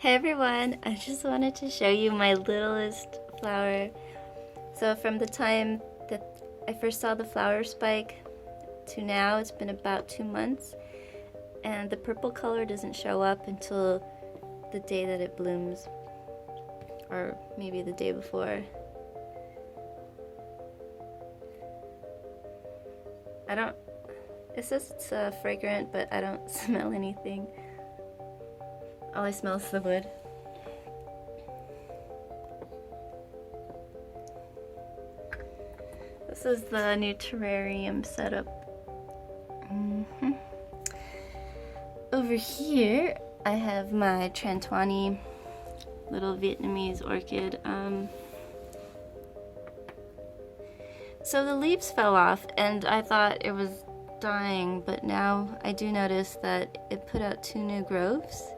Hey everyone, I just wanted to show you my littlest flower. So from the time that I first saw the flower spike to now, it's been about 2 months, and the purple color doesn't show up until the day that it blooms, or maybe the day before. It says it's fragrant, but I don't smell anything. All I smell is the wood. This is the new terrarium setup. Over here, I have my Trantwani little Vietnamese orchid. So the leaves fell off, and I thought it was dying, but now I do notice that it put out 2 new growths.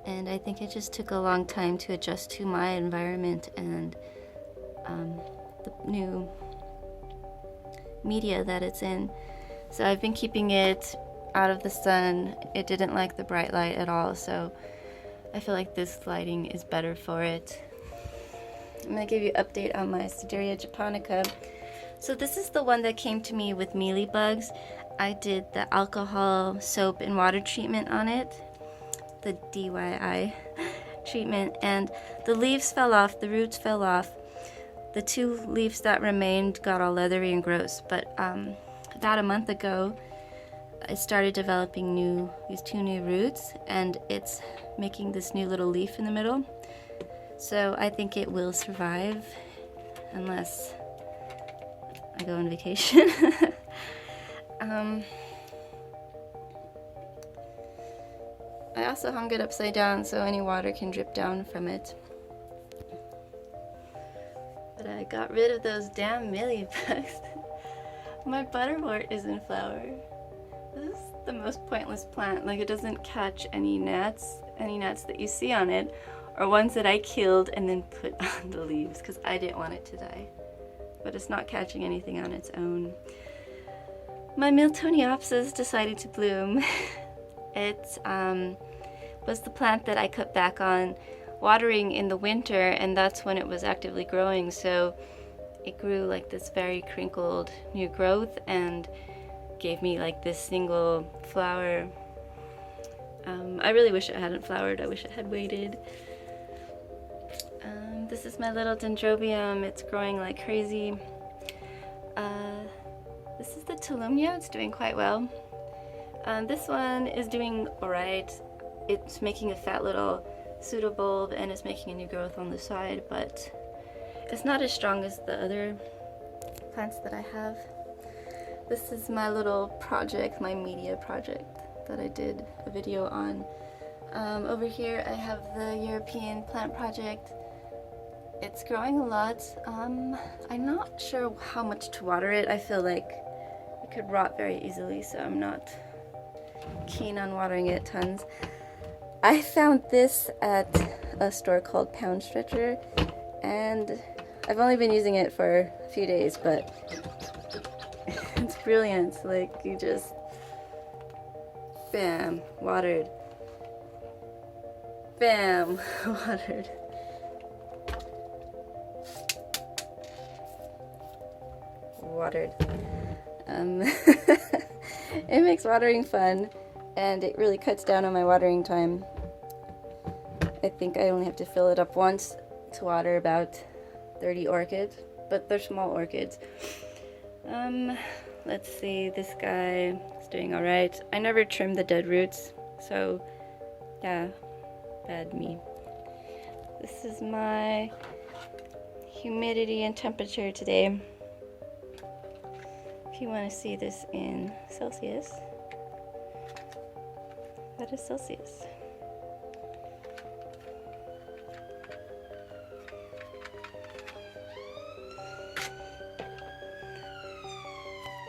And I think it just took a long time to adjust to my environment and the new media that it's in. So I've been keeping it out of the sun. It didn't like the bright light at all, so I feel like this lighting is better for it. I'm going to give you an update on my Sederia japonica. So this is the one that came to me with mealybugs. I did the alcohol, soap, and water treatment on it. The DIY treatment, and the leaves fell off, the roots fell off. The 2 leaves that remained got all leathery and gross, but about a month ago it started developing these 2 new roots, and it's making this new little leaf in the middle. So I think it will survive unless I go on vacation. I also hung it upside down so any water can drip down from it. But I got rid of those damn mealybugs. My butterwort is in flower. This is the most pointless plant. Like, it doesn't catch any gnats that you see on it, or ones that I killed and then put on the leaves because I didn't want it to die. But it's not catching anything on its own. My Miltoniopsis decided to bloom. It was the plant that I cut back on watering in the winter, and that's when it was actively growing, so it grew like this very crinkled new growth and gave me like this single flower. I really wish it hadn't flowered. I wish it had waited. This is my little dendrobium. It's growing like crazy. This is the Tulumnia. It's doing quite well. This one is doing alright. It's making a fat little pseudobulb and it's making a new growth on the side, but it's not as strong as the other plants that I have. This is my little project, my media project that I did a video on. Over here I have the European plant project. It's growing a lot. I'm not sure how much to water it. I feel like it could rot very easily, so I'm not keen on watering it tons. I found this at a store called Pound Stretcher, and I've only been using it for a few days, but it's brilliant. Like, you just, bam, watered. Bam, watered. Watered. It makes watering fun, and it really cuts down on my watering time. I think I only have to fill it up once to water about 30 orchids, but they're small orchids. Let's see, this guy is doing alright. I never trim the dead roots, so yeah, bad me. This is my humidity and temperature today. If you want to see this in Celsius, that is Celsius.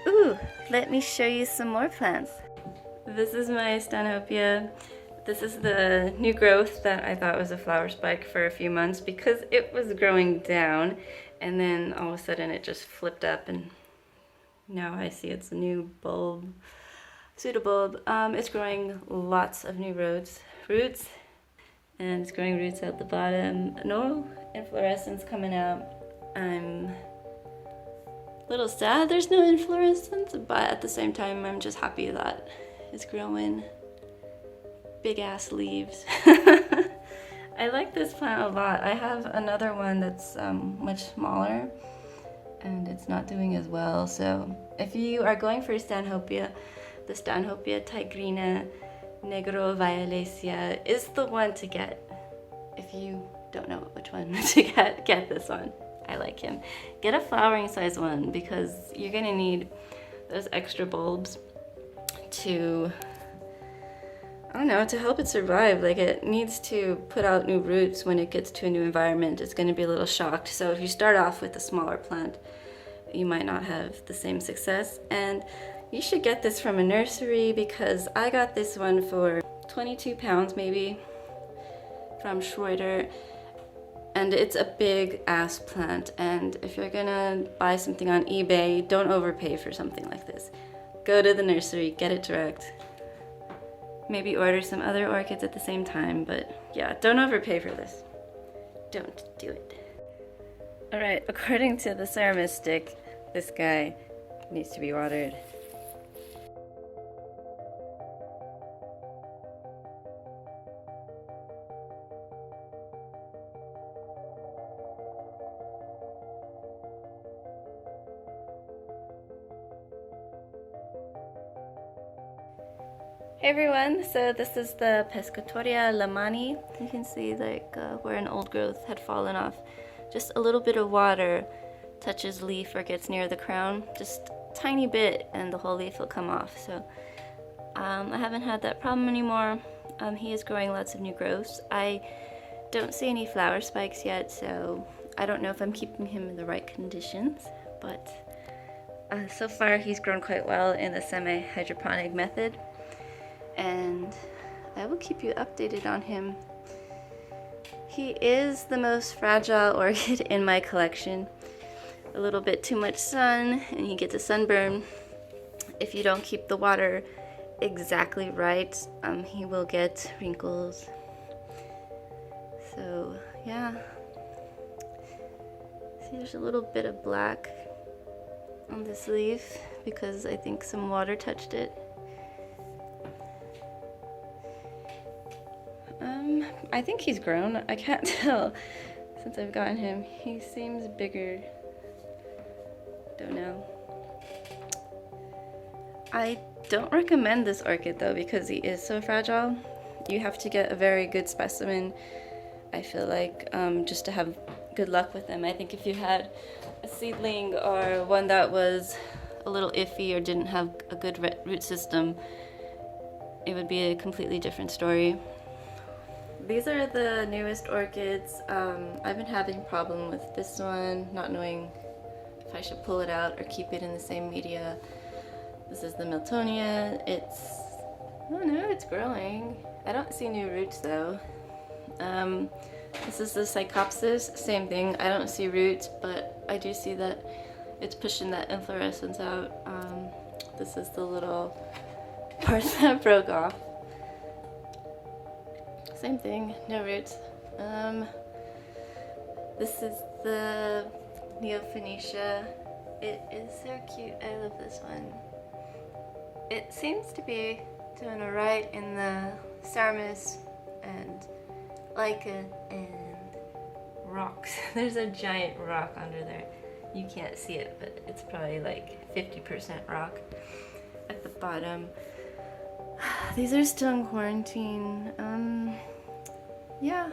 Ooh, let me show you some more plants. This is my Stanhopea. This is the new growth that I thought was a flower spike for a few months because it was growing down, and then all of a sudden it just flipped up, and now I see it's a new pseudobulb. It's growing lots of new roots. and it's growing roots at the bottom. No inflorescence coming out. I'm a little sad there's no inflorescence, but at the same time I'm just happy that it's growing big ass leaves. I like this plant a lot. I have another one that's much smaller and it's not doing as well. So if you are going for Stanhopea, the Stanhopea tigrina negro violacea is the one to get. If you don't know which one to get this one. I like him. Get a flowering size one because you're gonna need those extra bulbs to, I don't know, to help it survive. Like, it needs to put out new roots when it gets to a new environment. It's gonna be a little shocked. So if you start off with a smaller plant, you might not have the same success. And you should get this from a nursery because I got this one for 22 pounds maybe from Schroeder. And it's a big ass plant. And if you're gonna buy something on eBay, don't overpay for something like this. Go to the nursery, get it direct. Maybe order some other orchids at the same time, but yeah, don't overpay for this. Don't do it. All right, according to the Ceramis stick, this guy needs to be watered. Hey everyone, so this is the Pescatoria lamani. You can see like where an old growth had fallen off. Just a little bit of water touches leaf or gets near the crown, just a tiny bit, and the whole leaf will come off. So I haven't had that problem anymore. He is growing lots of new growths. I don't see any flower spikes yet, so I don't know if I'm keeping him in the right conditions, but so far he's grown quite well in the semi-hydroponic method. And I will keep you updated on him. He is the most fragile orchid in my collection. A little bit too much sun and he gets a sunburn. If you don't keep the water exactly right, he will get wrinkles. So yeah, see, there's a little bit of black on this leaf because I think some water touched it. I think he's grown. I can't tell since I've gotten him. He seems bigger. Don't know. I don't recommend this orchid though because he is so fragile. You have to get a very good specimen, I feel like, just to have good luck with him. I think if you had a seedling or one that was a little iffy or didn't have a good root system, it would be a completely different story. These are the newest orchids. I've been having a problem with this one, not knowing if I should pull it out or keep it in the same media. This is the Miltonia. I don't know, it's growing. I don't see new roots though. This is the Psychopsis, same thing. I don't see roots, but I do see that it's pushing that inflorescence out. This is the little part that broke off. Same thing, no roots. This is the Neophoenicia. It is so cute. I love this one. It seems to be doing alright in the Ceramis and Lichen and rocks. There's a giant rock under there. You can't see it, but it's probably like 50% rock at the bottom. These are still in quarantine. Yeah.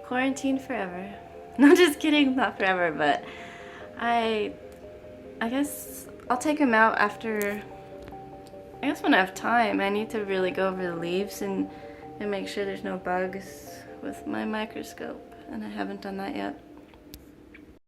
Quarantine forever. No, just kidding, not forever, but I guess I'll take them out after, I guess when I have time. I need to really go over the leaves and make sure there's no bugs with my microscope, and I haven't done that yet.